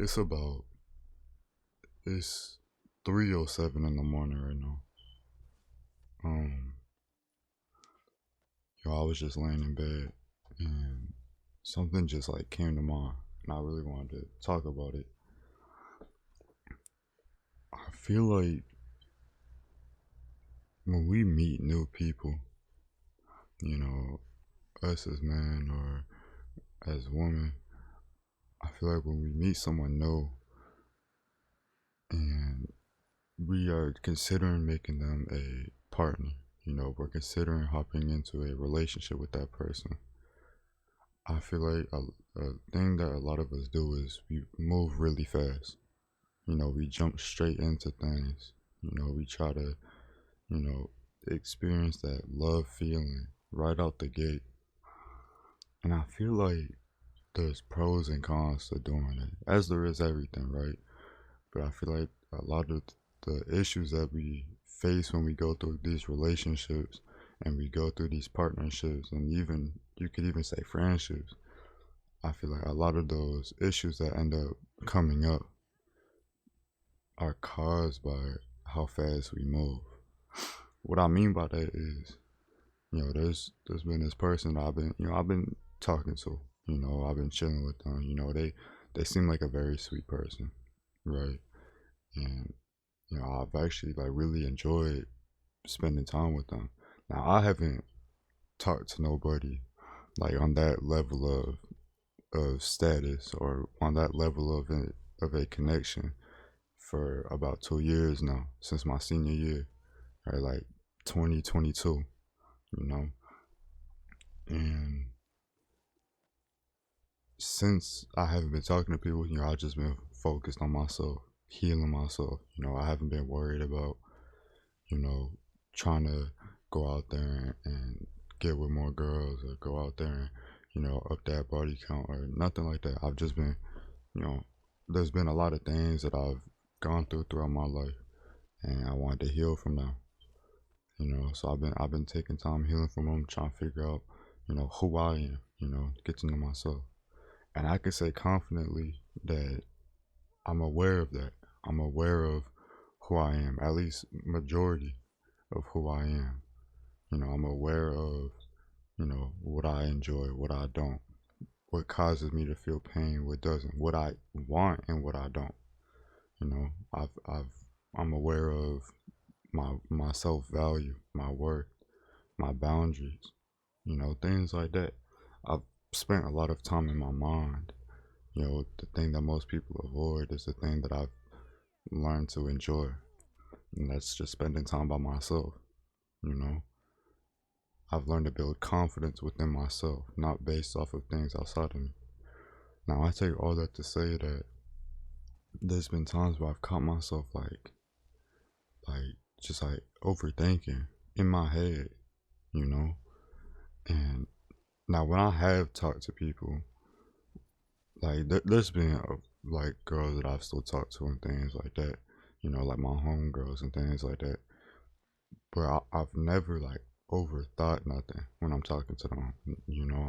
It's about it's 3:07 in the morning right now. Um, I was just laying in bed and something just like came to mind, and I really wanted to talk about it. I feel like when we meet new people, you know, us as men or as women, I feel like when we meet someone new and we are considering making them a partner, we're considering hopping into a relationship with that person. I feel like a thing that a lot of us do is we move really fast. We jump straight into things. We try to, you know, experience that love feeling right out the gate. And I feel like there's pros and cons to doing it, as there is everything, right? But I feel like a lot of the issues that we face when we go through these relationships and we go through these partnerships, and even you could even say friendships, I feel like a lot of those issues that end up coming up are caused by how fast we move. What I mean by that is, there's been this person that I've been talking to. I've been chilling with them. They seem like a very sweet person, right? And I've actually like really enjoyed spending time with them. Now I haven't talked to nobody like on that level of status or on that level of a connection for about 2 years now, since my senior year, right? Like 2022, you know? And since I haven't been talking to people, I've just been focused on myself, healing myself. I haven't been worried about, you know, trying to go out there and get with more girls or go out there and, up that body count or nothing like that. I've just been, you know, there's been a lot of things that I've gone through throughout my life and I wanted to heal from them. So I've been taking time healing from them, trying to figure out, who I am, get to know myself. And I can say confidently that I'm aware of that. I'm aware of who I am, at least majority of who I am. I'm aware of, what I enjoy, what I don't, what causes me to feel pain, what doesn't, what I want and what I don't. I'm aware of my self value, my worth, my boundaries, things like that. I've spent a lot of time in my mind. The thing that most people avoid is the thing that I've learned to enjoy, and that's just spending time by myself. You know, I've learned to build confidence within myself, not based off of things outside of me. Now, I take all that to say that there's been times where I've caught myself like, just like overthinking in my head, you know. And now, when I have talked to people, like there's been like girls that I've still talked to and things like that, like my homegirls and things like that. But I've never like overthought nothing when I'm talking to them.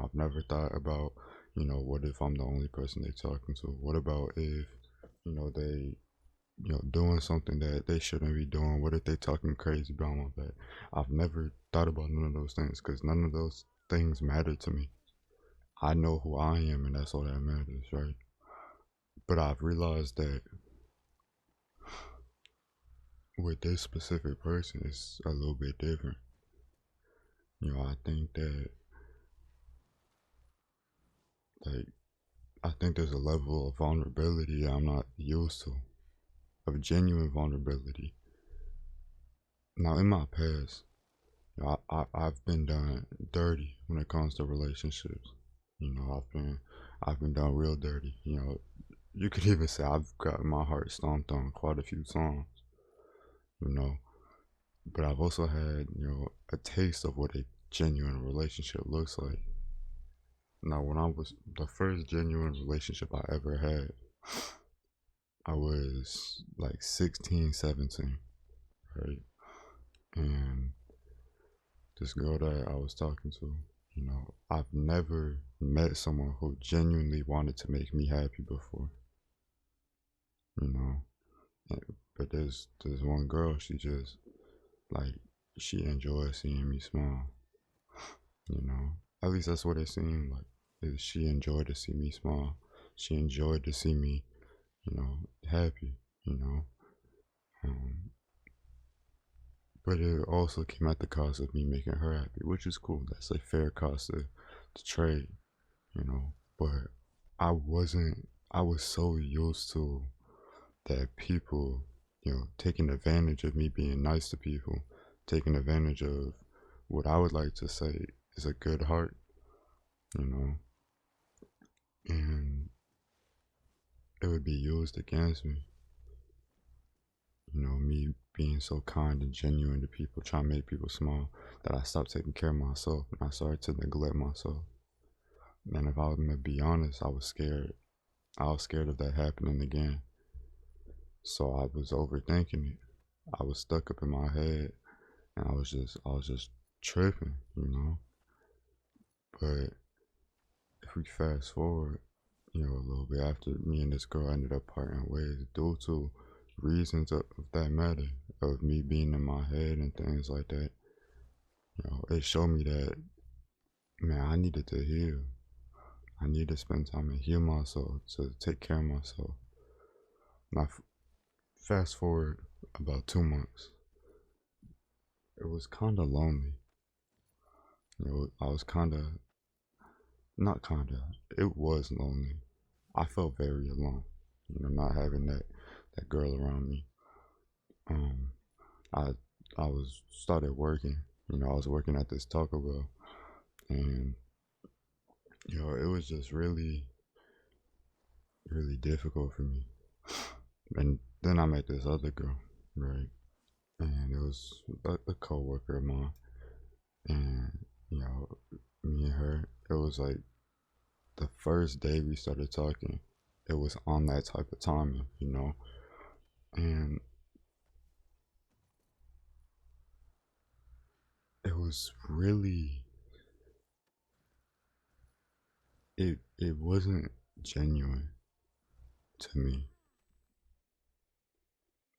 I've never thought about, what if I'm the only person they're talking to? What about if, they, doing something that they shouldn't be doing? What if they talking crazy behind my back? I've never thought about none of those things because none of those things matter to me. I know who I am and that's all that matters, right? But I've realized that with this specific person, it's a little bit different. I think that like I think there's a level of vulnerability that I'm not used to, of genuine vulnerability. Now, in my past, I've been done dirty when it comes to relationships. I've been done real dirty. You could even say I've gotten my heart stomped on quite a few times. You know, but I've also had a taste of what a genuine relationship looks like. Now, when I was the first genuine relationship I ever had, I was like 16, 17, right? And this girl that I was talking to, I've never met someone who genuinely wanted to make me happy before. you know. But there's one girl, she just like she enjoys seeing me smile, you know. At least that's what it seemed like. Is she enjoyed to see me smile. She enjoyed to see me, happy, you know. Um, but it also came at the cost of me making her happy, which is cool. That's a fair cost to trade, you know. But I wasn't. I was so used to that people, taking advantage of me being nice to people, taking advantage of what I would like to say is a good heart, you know, and it would be used against me. Me being so kind and genuine to people, trying to make people smile, that I stopped taking care of myself and I started to neglect myself. And if I'm gonna be honest, I was scared. I was scared of that happening again. So I was overthinking it. I was stuck up in my head and I was just tripping, you know. But if we fast forward, a little bit after me and this girl ended up parting ways due to reasons of that matter, of me being in my head and things like that, it showed me that, man, I needed to heal. I needed to spend time and heal myself, to take care of myself. Now, fast forward about 2 months, it was kind of lonely. I was kind of, not kind of, it was lonely. I felt very alone, not having that girl around me. Um, I I was started working. I was working at this Taco Bell, and it was just really really difficult for me. And then I met this other girl, right? And it was a coworker of mine, and you know, me and her, it was like the first day we started talking, it was on that type of timing, and it was really it wasn't genuine to me.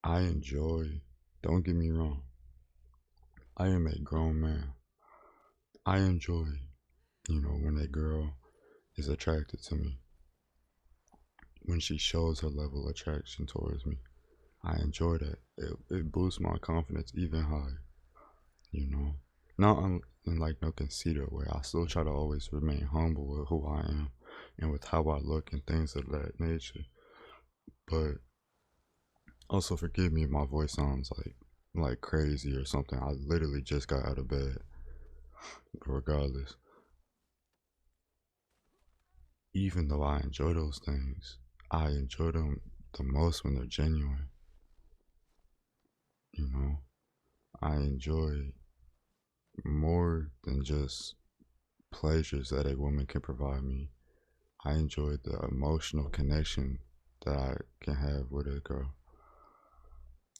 I enjoy, don't get me wrong, I am a grown man. I enjoy, when a girl is attracted to me, when she shows her level of attraction towards me. I enjoy that. It boosts my confidence even higher, you know. Not in like no conceited way. I still try to always remain humble with who I am and with how I look and things of that nature. But also forgive me if my voice sounds like crazy or something. I literally just got out of bed. Regardless, even though I enjoy those things, I enjoy them the most when they're genuine. You know, I enjoy more than just pleasures that a woman can provide me. I enjoy the emotional connection that I can have with a girl.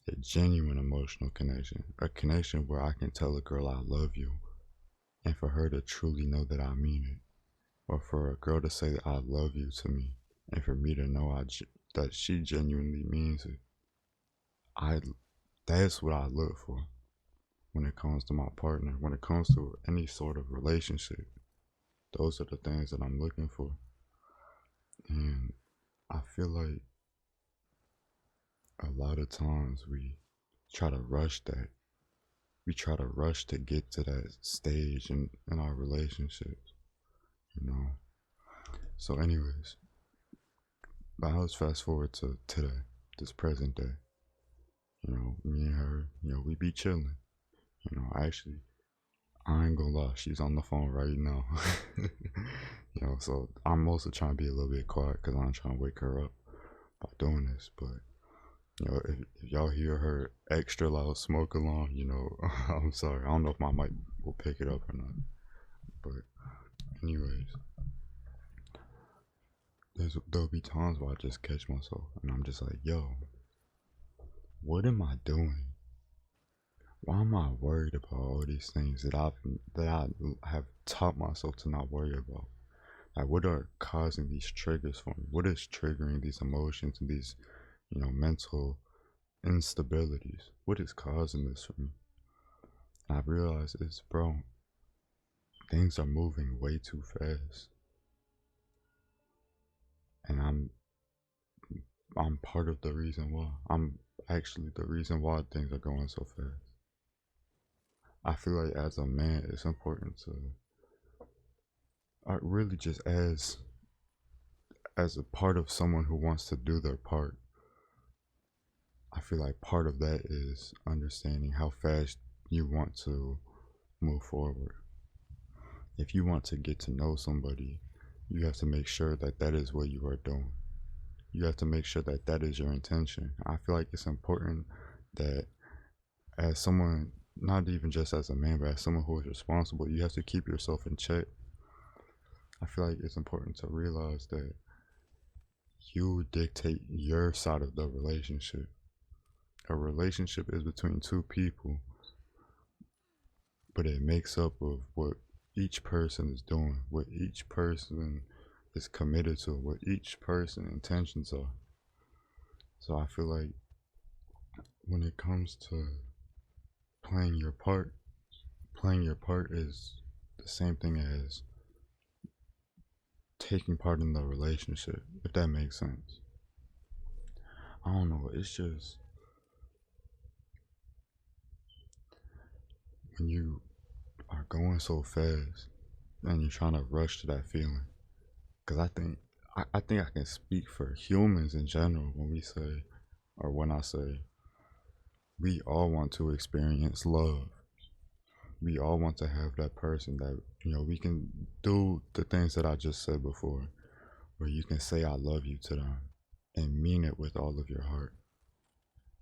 A genuine emotional connection. A connection where I can tell a girl I love you and for her to truly know that I mean it. Or for a girl to say that I love you to me and for me to know that she genuinely means it. I That's what I look for when it comes to my partner, when it comes to any sort of relationship. Those are the things that I'm looking for. And I feel like a lot of times we try to rush that. We try to rush to get to that stage in our relationships, you know. So, anyways, now let's fast forward to today, this present day. Me and her, we be chilling. Actually, I ain't gonna lie, she's on the phone right now. So I'm also trying to be a little bit quiet because I'm trying to wake her up by doing this. But if y'all hear her extra loud smoke alarm, I'm sorry. I don't know if my mic will pick it up or not. But anyways, there'll be times where I just catch myself and I'm just like, yo, what am I doing? Why am I worried about all these things that I have taught myself to not worry about? Like, what are causing these triggers for me? What is triggering these emotions and these mental instabilities. What is causing this for me? And I realized it's, bro, things are moving way too fast. And I'm part of the reason why. I'm actually the reason why things are going so fast. I feel like as a man, it's important to really just as a part of someone who wants to do their part. I feel like part of that is understanding how fast you want to move forward. If you want to get to know somebody, you have to make sure that that is what you are doing. You have to make sure that that is your intention. I feel like it's important that as someone, not even just as a man, but as someone who is responsible, you have to keep yourself in check. I feel like it's important to realize that you dictate your side of the relationship. A relationship is between two people, but it makes up of what each person is doing, what each person is committed to, what each person's intentions are. So I feel like when it comes to playing your part, playing your part is the same thing as taking part in the relationship, if that makes sense. I don't know, it's just when you are going so fast and you're trying to rush to that feeling. Because I think I can speak for humans in general when we say, or when I say, we all want to experience love. We all want to have that person that, we can do the things that I just said before, where you can say I love you to them and mean it with all of your heart,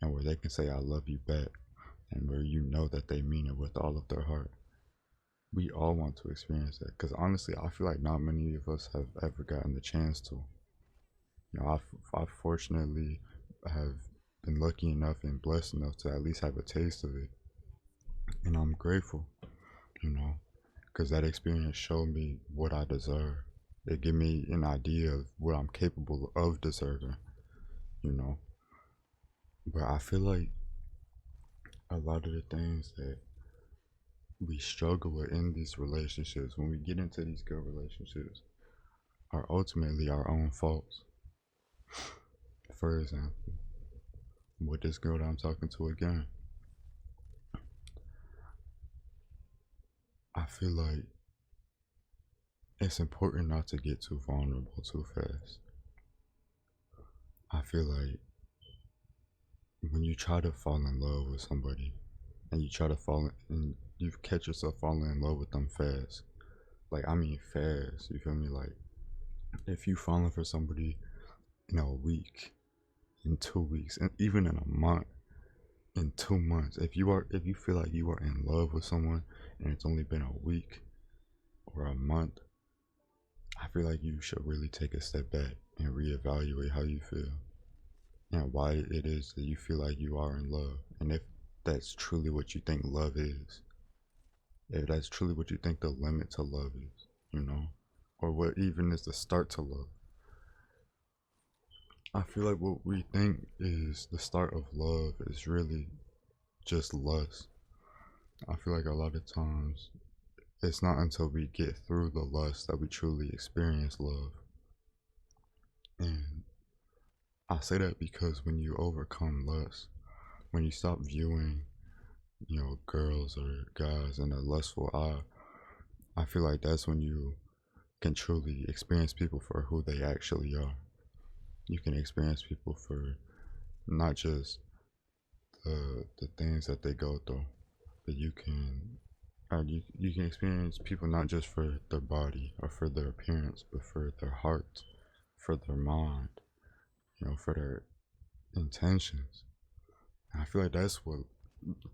and where they can say I love you back, and where you know that they mean it with all of their heart. We all want to experience that, because honestly, I feel like not many of us have ever gotten the chance to. I fortunately have been lucky enough and blessed enough to at least have a taste of it, and I'm grateful, you know, because that experience showed me what I deserve. It gave me an idea of what I'm capable of deserving, you know. But I feel like a lot of the things that we struggle with in these relationships, when we get into these good relationships, are ultimately our own faults. For example, with this girl that I'm talking to again, I feel like it's important not to get too vulnerable too fast. I feel like when you try to fall in love with somebody and you try to and you catch yourself falling in love with them fast, like I mean fast, you feel me? Like if you falling for somebody in a week, in 2 weeks, and even in a month, in 2 months, if you feel like you are in love with someone and it's only been a week or a month, I feel like you should really take a step back and reevaluate how you feel and why it is that you feel like you are in love, and if that's truly what you think love is, if that's truly what you think the limit to love is, or what even is the start to love. I feel like what we think is the start of love is really just lust. I feel like a lot of times it's not until we get through the lust that we truly experience love. And I say that because when you overcome lust, when you stop viewing, girls or guys in a lustful eye, I feel like that's when you can truly experience people for who they actually are. You can experience people for not just the things that they go through, but you can experience people not just for their body or for their appearance, but for their heart, for their mind, for their intentions. And I feel like that's what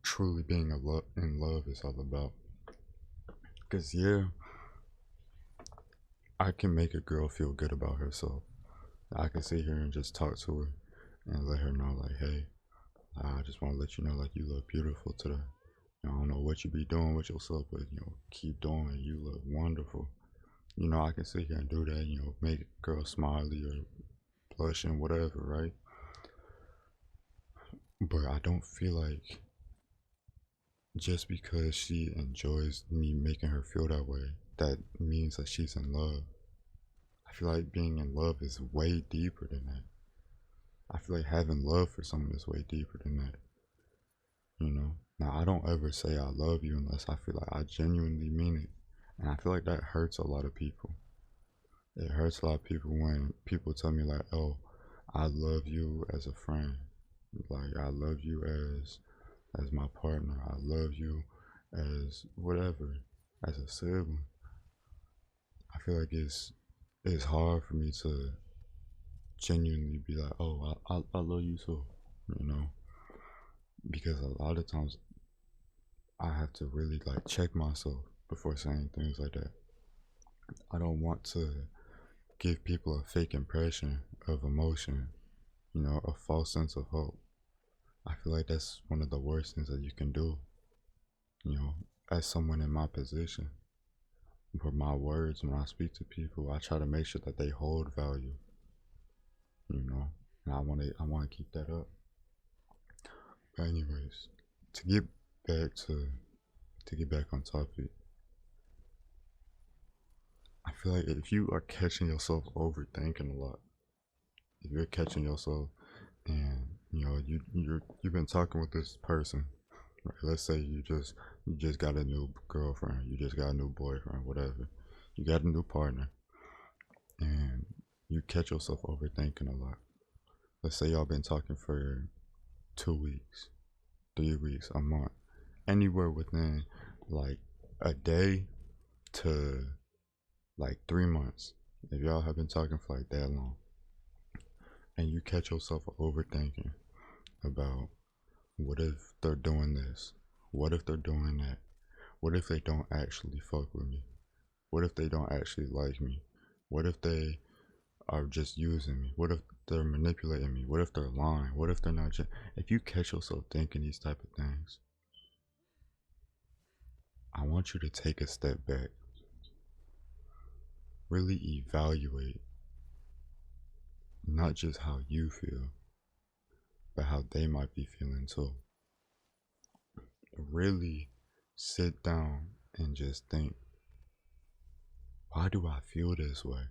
truly being in love is all about. Because yeah, I can make a girl feel good about herself. I can sit here and just talk to her and let her know, like, hey, I just want to let you know, like, you look beautiful today. I don't know what you be doing with yourself, but keep doing it. You look wonderful. I can sit here and do that. Make a girl smiley or blushing, whatever, right? But I don't feel like just because she enjoys me making her feel that way, that means that she's in love. I feel like being in love is way deeper than that. I feel like having love for someone is way deeper than that, you know? Now, I don't ever say I love you unless I feel like I genuinely mean it. And I feel like that hurts a lot of people. It hurts a lot of people when people tell me, like, oh, I love you as a friend. Like, I love you as my partner. I love you as whatever, as a sibling. I feel like it's hard for me to genuinely be like, oh, I love you too, you know, because a lot of times I have to really like check myself before saying things like that. I don't want to give people a fake impression of emotion, you know, a false sense of hope. I feel like that's one of the worst things that you can do, you know, as someone in my position. For my words, when I speak to people, I try to make sure that they hold value, you know, and I want to keep that up. But anyways, to get back to get back on topic, I feel like if you are catching yourself overthinking a lot, if you're catching yourself and you know you've been talking with this person, right? Let's say you just got a new girlfriend, you just got a new boyfriend, whatever. You got a new partner, and you catch yourself overthinking a lot. Let's say y'all been talking for 2 weeks, 3 weeks, a month, anywhere within like a day to like 3 months. If y'all have been talking for like that long, and you catch yourself overthinking about what if they're doing this, what if they're doing that, what if they don't actually fuck with me, what if they don't actually like me, what if they are just using me, what if they're manipulating me, what if they're lying, what if they're not just, if you catch yourself thinking these type of things, I want you to take a step back, really evaluate not just how you feel, but how they might be feeling too. Really sit down and just think, why do I feel this way?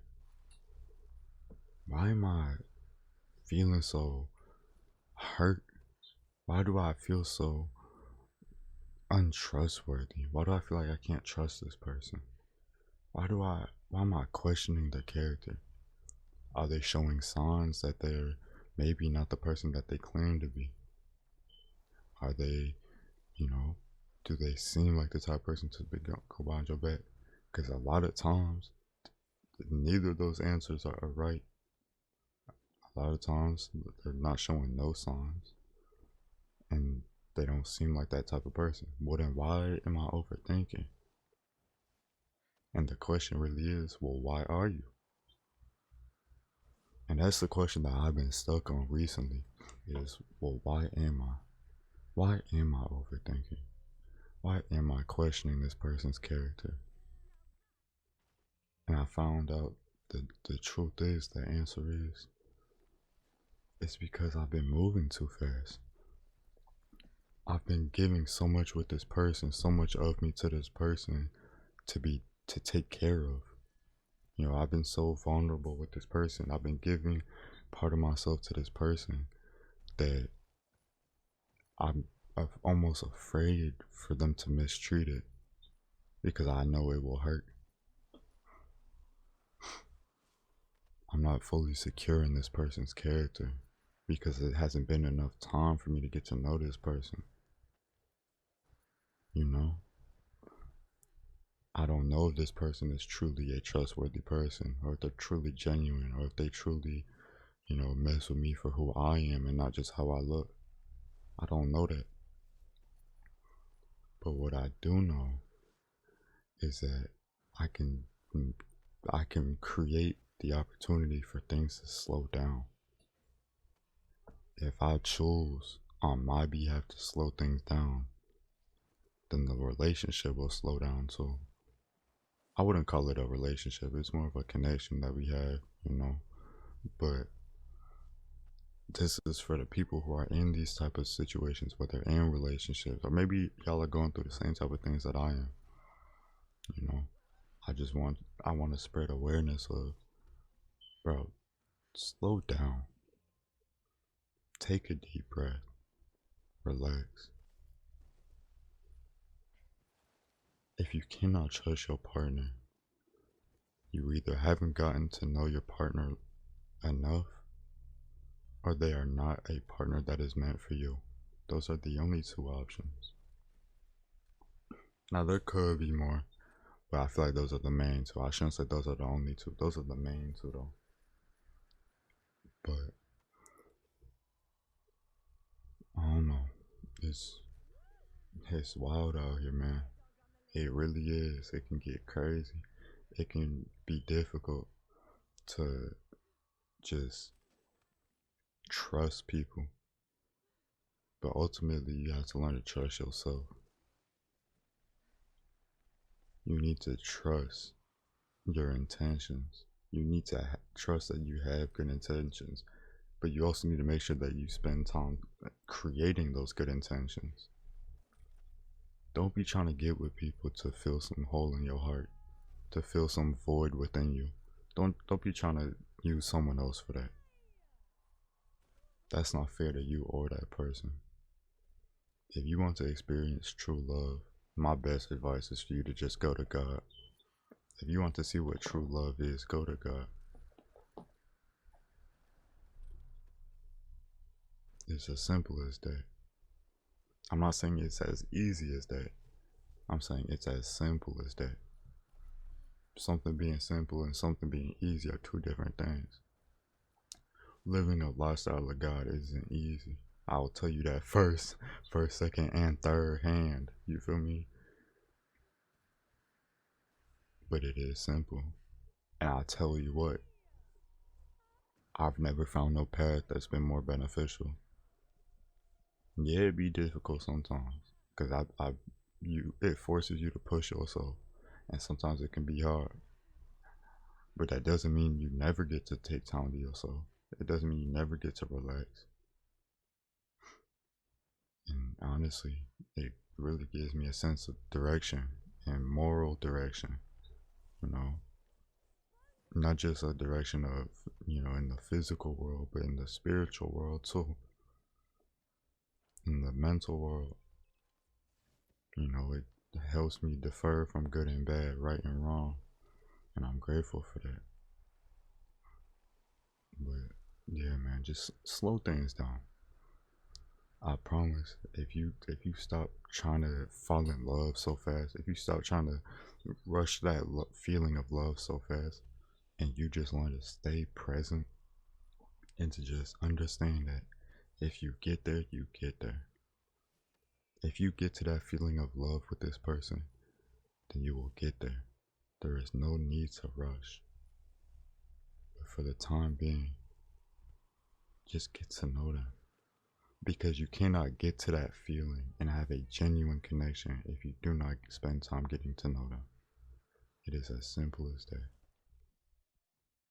Why am I feeling so hurt? Why do I feel so untrustworthy? Why do I feel like I can't trust this person? Why am I questioning their character? Are they showing signs that they're maybe not the person that they claim to be? Are they, you know, do they seem like the type of person to go behind your back? Because a lot of times, neither of those answers are right. A lot of times, they're not showing no signs, and they don't seem like that type of person. Well, then why am I overthinking? And the question really is, well, why are you? And that's the question that I've been stuck on recently is, well, why am I? Why am I overthinking? Why am I questioning this person's character? And I found out the truth is, the answer is, it's because I've been moving too fast. I've been giving so much with this person, so much of me to this person to take care of. You know, I've been so vulnerable with this person. I've been giving part of myself to this person that I'm almost afraid for them to mistreat it because I know it will hurt. I'm not fully secure in this person's character because it hasn't been enough time for me to get to know this person. You know? I don't know if this person is truly a trustworthy person, or if they're truly genuine, or if they truly, you know, mess with me for who I am and not just how I look. I don't know that. But what I do know is that I can I can create the opportunity for things to slow down. If I choose on my behalf to slow things down, then the relationship will slow down too. I wouldn't call it a relationship, it's more of a connection that we have, you know. But this is for the people who are in these type of situations, whether in relationships or maybe y'all are going through the same type of things that I am. You know, I want to spread awareness of, bro, slow down, take a deep breath, relax. If you cannot trust your partner, you either haven't gotten to know your partner enough or they are not a partner that is meant for you. Those are the only two options. Now, there could be more, but I feel like those are the main two. I shouldn't say those are the only two. Those are the main two, though. But I don't know. It's it's wild out here, man. It really is. It can get crazy. It can be difficult to just trust people. But ultimately, you have to learn to trust yourself. You need to trust your intentions. You need to trust that you have good intentions. But you also need to make sure that you spend time creating those good intentions. Don't be trying to get with people to fill some hole in your heart, to fill some void within you. Don't be trying to use someone else for that. That's not fair to you or that person. If you want to experience true love, my best advice is for you to just go to God. If you want to see what true love is, go to God. It's as simple as that. I'm not saying it's as easy as that. I'm saying it's as simple as that. Something being simple and something being easy are two different things. Living a lifestyle of God isn't easy. I will tell you that first, second, and third hand. You feel me? But it is simple. And I'll tell you what, I've never found no path that's been more beneficial. Yeah, it be difficult sometimes, cause it forces you to push yourself, and sometimes it can be hard. But that doesn't mean you never get to take time to yourself. It doesn't mean you never get to relax. And honestly, it really gives me a sense of direction and moral direction. You know, not just a direction of in the physical world, but in the spiritual world too, in the mental world. It helps me defer from good and bad, right and wrong, and I'm grateful for that. But yeah, man, just slow things down. I promise. If you stop trying to fall in love so fast, if you stop trying to rush that feeling of love so fast, and you just learn to stay present and to just understand that if you get there, you get there. If you get to that feeling of love with this person, then you will get there. There is no need to rush. But for the time being, just get to know them. Because you cannot get to that feeling and have a genuine connection if you do not spend time getting to know them. It is as simple as that.